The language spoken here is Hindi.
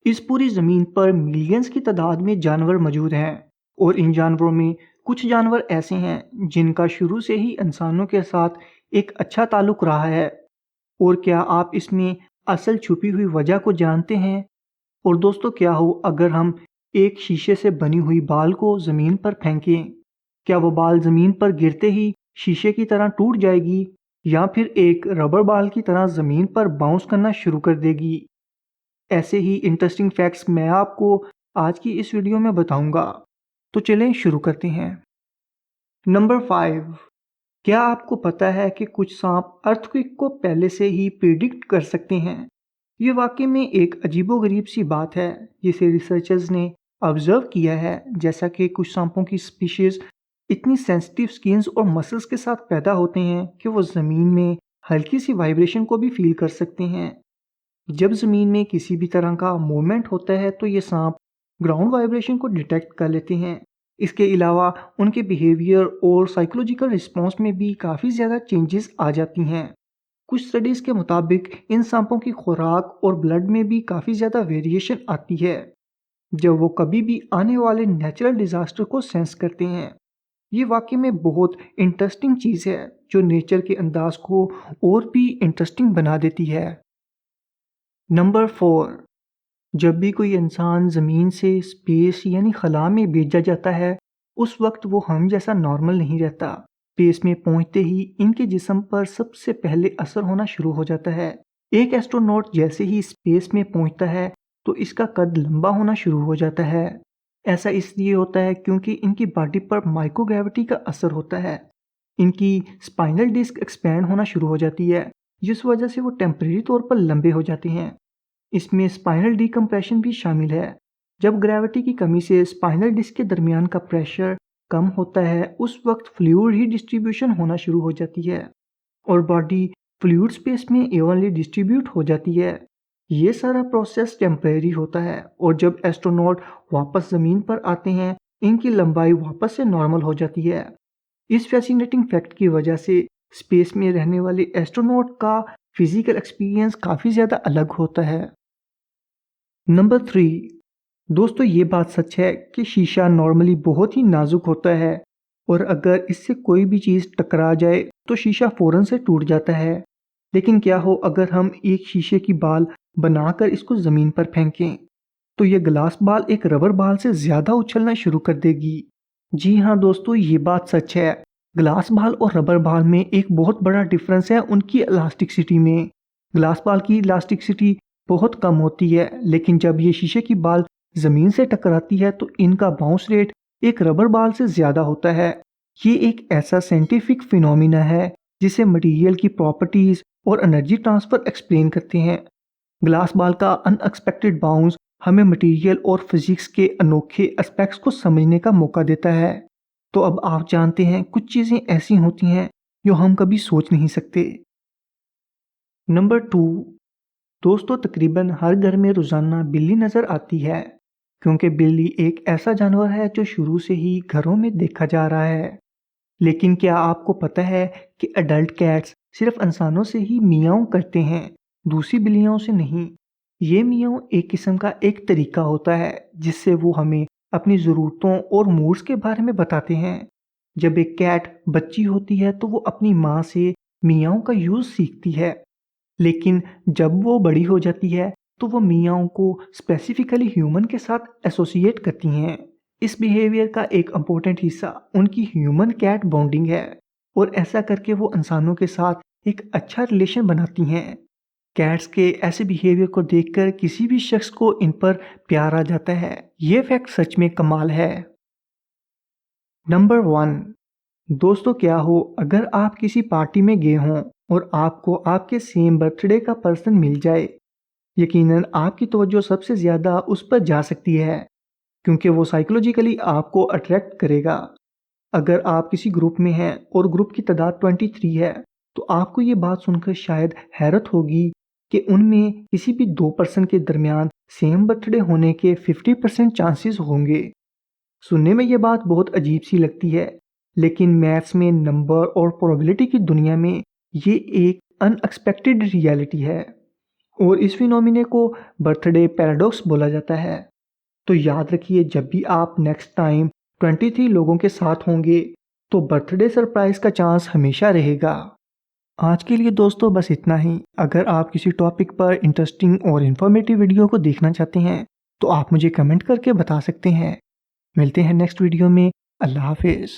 इस पूरी ज़मीन पर मिलियंस की तादाद में जानवर मौजूद हैं और इन जानवरों में कुछ जानवर ऐसे हैं जिनका शुरू से ही इंसानों के साथ एक अच्छा ताल्लुक रहा है। और क्या आप इसमें असल छुपी हुई वजह को जानते हैं? और दोस्तों, क्या हो अगर हम एक शीशे से बनी हुई बाल को ज़मीन पर फेंकें? क्या वो बाल ज़मीन पर गिरते ही शीशे की तरह टूट जाएगी या फिर एक रबर बाल की तरह ज़मीन पर बाउंस करना शुरू कर देगी? ऐसे ही इंटरेस्टिंग फैक्ट्स मैं आपको आज की इस वीडियो में बताऊंगा। तो चलें शुरू करते हैं। नंबर 5, क्या आपको पता है कि कुछ सांप अर्थक्वेक को पहले से ही प्रिडिक्ट कर सकते हैं? ये वाकई में एक अजीबोगरीब सी बात है जिसे रिसर्चर्स ने ऑब्जर्व किया है। जैसा कि कुछ सांपों की स्पीशीज इतनी सेंसिटिव स्किन्स और मसल्स के साथ पैदा होते हैं कि वो ज़मीन में हल्की सी वाइब्रेशन को भी फील कर सकते हैं। जब ज़मीन में किसी भी तरह का मूवमेंट होता है तो ये सांप ग्राउंड वाइब्रेशन को डिटेक्ट कर लेते हैं। इसके अलावा उनके बिहेवियर और साइकोलॉजिकल रिस्पॉन्स में भी काफ़ी ज़्यादा चेंजेस आ जाती हैं। कुछ स्टडीज़ के मुताबिक इन सांपों की खुराक और ब्लड में भी काफ़ी ज़्यादा वेरिएशन आती है जब वो कभी भी आने वाले नेचुरल डिज़ास्टर को सेंस करते हैं। ये वाकई में बहुत इंटरेस्टिंग चीज़ है जो नेचर के अंदाज को और भी इंटरेस्टिंग बना देती है। नंबर 4, जब भी कोई इंसान ज़मीन से स्पेस यानी खला में भेजा जाता है उस वक्त वो हम जैसा नॉर्मल नहीं रहता। स्पेस में पहुंचते ही इनके जिस्म पर सबसे पहले असर होना शुरू हो जाता है। एक एस्ट्रोनॉट जैसे ही स्पेस में पहुंचता है तो इसका कद लंबा होना शुरू हो जाता है। ऐसा इसलिए होता है क्योंकि इनकी बॉडी पर माइक्रोग्रेविटी का असर होता है। इनकी स्पाइनल डिस्क एक्सपैंड होना शुरू हो जाती है जिस वजह से वो टेम्परेरी तौर पर लंबे हो जाते हैं। इसमें स्पाइनल डिकम्प्रेशन भी शामिल है। जब ग्रेविटी की कमी से स्पाइनल डिस्क के दरमियान का प्रेशर कम होता है उस वक्त फ्लूइड ही डिस्ट्रीब्यूशन होना शुरू हो जाती है और बॉडी फ्लूइड स्पेस में इवनली डिस्ट्रीब्यूट हो जाती है। ये सारा प्रोसेस टेम्परेरी होता है और जब एस्ट्रोनॉट वापस ज़मीन पर आते हैं इनकी लंबाई वापस से नॉर्मल हो जाती है। इस फैसिनेटिंग फैक्ट की वजह से स्पेस में रहने वाले एस्ट्रोनॉट का फिजिकल एक्सपीरियंस काफ़ी ज़्यादा अलग होता है। नंबर 3, दोस्तों, ये बात सच है कि शीशा नॉर्मली बहुत ही नाजुक होता है और अगर इससे कोई भी चीज़ टकरा जाए तो शीशा फ़ौरन से टूट जाता है। लेकिन क्या हो अगर हम एक शीशे की बाल बनाकर इसको ज़मीन पर फेंकें तो ये ग्लास बाल एक रबर बाल से ज़्यादा उछलना शुरू कर देगी। जी हाँ दोस्तों, ये बात सच है। ग्लास बाल और रबर बाल में एक बहुत बड़ा डिफरेंस है उनकी इलास्टिसिटी में। ग्लास बाल की इलास्टिसिटी बहुत कम होती है लेकिन जब ये शीशे की बाल ज़मीन से टकराती है तो इनका बाउंस रेट एक रबर बाल से ज़्यादा होता है। ये एक ऐसा साइंटिफिक फिनोमिना है जिसे मटेरियल की प्रॉपर्टीज़ और एनर्जी ट्रांसफ़र एक्सप्लेन करते हैं। ग्लास बाल का अनएक्सपेक्टेड बाउंस हमें मटेरियल और फिजिक्स के अनोखे एस्पेक्ट्स को समझने का मौका देता है। तो अब आप जानते हैं कुछ चीज़ें ऐसी होती हैं जो हम कभी सोच नहीं सकते। नंबर 2, दोस्तों, तकरीबन हर घर में रोज़ाना बिल्ली नज़र आती है क्योंकि बिल्ली एक ऐसा जानवर है जो शुरू से ही घरों में देखा जा रहा है। लेकिन क्या आपको पता है कि अडल्ट कैट्स सिर्फ इंसानों से ही मियाऊं करते हैं, दूसरी बिल्लियों से नहीं। ये मियाऊं एक किस्म का एक तरीका होता है जिससे वो हमें अपनी ज़रूरतों और मूड्स के बारे में बताते हैं। जब एक कैट बच्ची होती है तो वो अपनी माँ से मियाऊं का यूज़ सीखती है लेकिन जब वो बड़ी हो जाती है तो वो मियाओं को स्पेसिफिकली ह्यूमन के साथ एसोसिएट करती हैं। इस बिहेवियर का एक इम्पोर्टेंट हिस्सा उनकी ह्यूमन कैट बॉन्डिंग है और ऐसा करके वो इंसानों के साथ एक अच्छा रिलेशन बनाती हैं। कैट्स के ऐसे बिहेवियर को देखकर किसी भी शख्स को इन पर प्यार आ जाता है। ये फैक्ट सच में कमाल है। नंबर 1, दोस्तों, क्या हो अगर आप किसी पार्टी में गए हों और आपको आपके सेम बर्थडे का पर्सन मिल जाए। यकीनन आपकी तवज्जो सबसे ज़्यादा उस पर जा सकती है क्योंकि वो साइकोलॉजिकली आपको अट्रैक्ट करेगा। अगर आप किसी ग्रुप में हैं और ग्रुप की तादाद 23 है तो आपको ये बात सुनकर शायद हैरत होगी कि उनमें किसी भी 2 पर्सन के दरमियान सेम बर्थडे होने के 50% चांसेस होंगे। सुनने में ये बात बहुत अजीब सी लगती है लेकिन मैथ्स में नंबर और प्रोबेबिलिटी की दुनिया में ये एक अनएक्सपेक्टेड रियलिटी है। और इस फिनोमिने को बर्थडे पैराडॉक्स बोला जाता है। तो याद रखिए, जब भी आप नेक्स्ट टाइम 23 लोगों के साथ होंगे तो बर्थडे सरप्राइज का चांस हमेशा रहेगा। आज के लिए दोस्तों बस इतना ही। अगर आप किसी टॉपिक पर इंटरेस्टिंग और इन्फॉर्मेटिव वीडियो को देखना चाहते हैं तो आप मुझे कमेंट करके बता सकते हैं। मिलते हैं नेक्स्ट वीडियो में। अल्लाह हाफिज़।